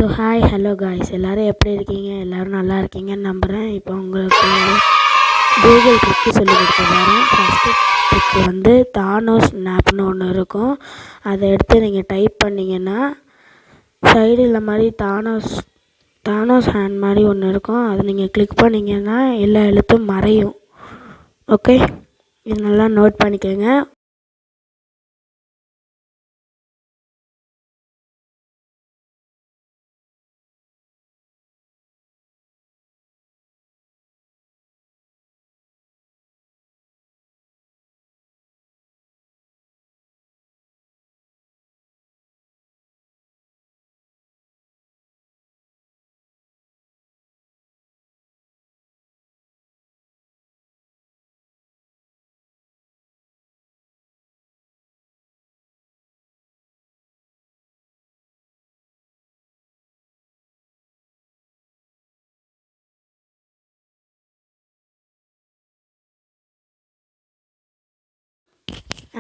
So hi hello guys, எல்லோரும் எப்படி இருக்கீங்க? எல்லோரும் நல்லா இருக்கீங்கன்னு நம்புகிறேன். இப்போ உங்களுக்கு கூகுள் ட்ரிக்கு சொல்லி கொடுக்க போகிறேன். ஃபஸ்ட்டு ட்ரிக்கு வந்து தானோஸ் ஸ்னாப்னு ஒன்று இருக்கும். அதை எடுத்து நீங்கள் டைப் பண்ணிங்கன்னா சைடில் மாதிரி தானோஸ் ஹேண்ட் மாதிரி ஒன்று இருக்கும். அதை நீங்கள் கிளிக் பண்ணிங்கன்னா எல்லா எழுத்தும் மறையும். ஓகே, இது நல்லா நோட் பண்ணிக்கோங்க.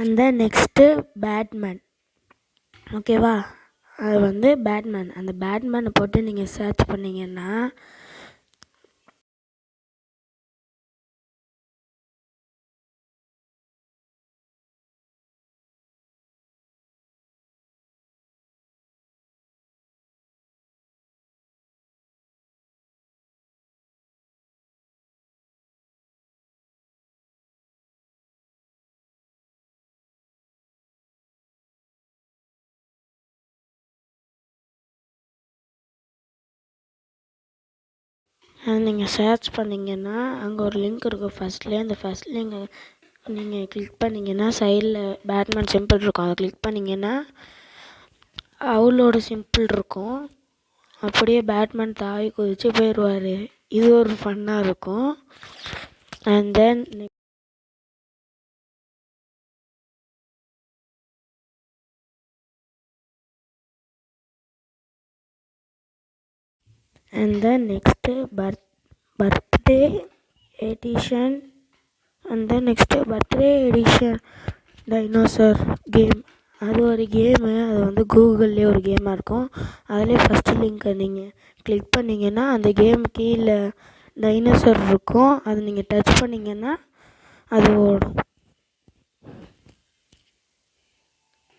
அந்த நெக்ஸ்ட்டு பேட்மேன், ஓகேவா? அது வந்து பேட்மேன். அந்த பேட்மேனை போட்டு நீங்கள் சர்ச் பண்ணிங்கன்னா அது நீங்கள் சர்ச் பண்ணிங்கன்னா அங்கே ஒரு லிங்க் இருக்கும். ஃபஸ்ட்லேயே அந்த ஃபஸ்ட் லிங்கை நீங்கள் கிளிக் பண்ணிங்கன்னா சைடில் பேட்மேன் சிம்பிள் இருக்கும். அதை கிளிக் பண்ணிங்கன்னா அவளோட சிம்பிள் இருக்கும். அப்படியே பேட்மேன் தாவி குதிச்சு போயிடுவார். இது ஒரு ஃபன்னாக இருக்கும். And then next birthday edition dinosaur game. அது ஒரு கேமு. அது வந்து கூகுள்லேயே ஒரு கேமாக இருக்கும். அதிலே ஃபஸ்ட்டு லிங்க்கை நீங்கள் கிளிக் பண்ணிங்கன்னா அந்த கேம் கீழே டைனோசர் இருக்கும். அது நீங்கள் டச் பண்ணிங்கன்னா அது ஓடும்.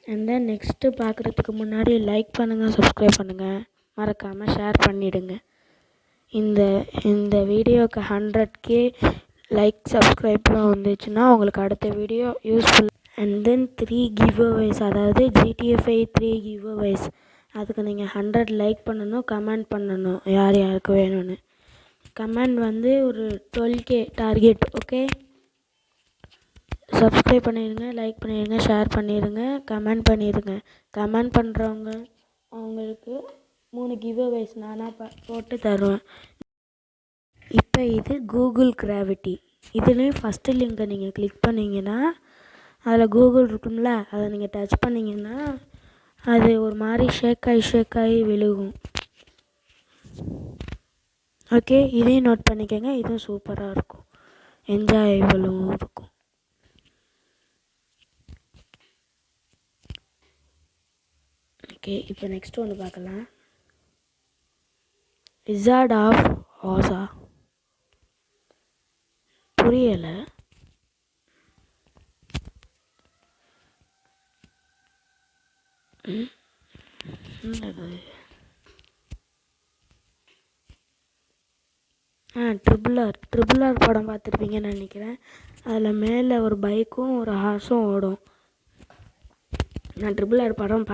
அண்ட் தென் நெக்ஸ்ட்டு பார்க்குறதுக்கு முன்னாடி லைக் பண்ணுங்கள், சப்ஸ்கிரைப் பண்ணுங்கள், மறக்காமல் ஷேர் பண்ணிவிடுங்க. இந்த வீடியோவுக்கு 100K லைக் சப்ஸ்கிரைப்லாம் வந்துச்சுன்னா உங்களுக்கு அடுத்த video useful. And then 3 giveaways, அதாவது GTA 5 3 கிவ்அவேஸ். அதுக்கு நீங்கள் 100 லைக் பண்ணணும், கமெண்ட் பண்ணணும் யார் யாருக்கு வேணும்னு. கமெண்ட் வந்து ஒரு 12K டார்கெட். ஓகே, சப்ஸ்கிரைப் பண்ணிடுங்க, லைக் பண்ணிடுங்க, ஷேர் பண்ணிடுங்க, கமெண்ட் பண்ணிடுங்க. கமெண்ட் பண்ணுறவங்க அவங்களுக்கு 3 கிவ்அவேஸ் நானாக போட்டு தருவேன். இப்போ இது கூகுள் கிராவிட்டி. இதுலேயும் ஃபஸ்ட்டு லிங்கை நீங்கள் கிளிக் பண்ணிங்கன்னா அதில் கூகுள் இருக்கும்ல, அதை நீங்கள் டச் பண்ணிங்கன்னா அது ஒரு மாதிரி ஷேக் ஆகி விழுகும். ஓகே, இதையும் நோட் பண்ணிக்கோங்க. இதுவும் சூப்பராக இருக்கும், என்ஜாயபிளும் இருக்கும். ஓகே, இப்போ நெக்ஸ்ட் ஒன்று பார்க்கலாம். Wizard of Oz. புரியலை. ட்ரிபிள் ஆர் படம் பார்த்துருப்பீங்கன்னு நினைக்கிறேன். அதில் மேலே ஒரு பைக்கும் ஒரு ஹார்ஸும் ஓடும். நான் ட்ரிபிள் ஆர் படம்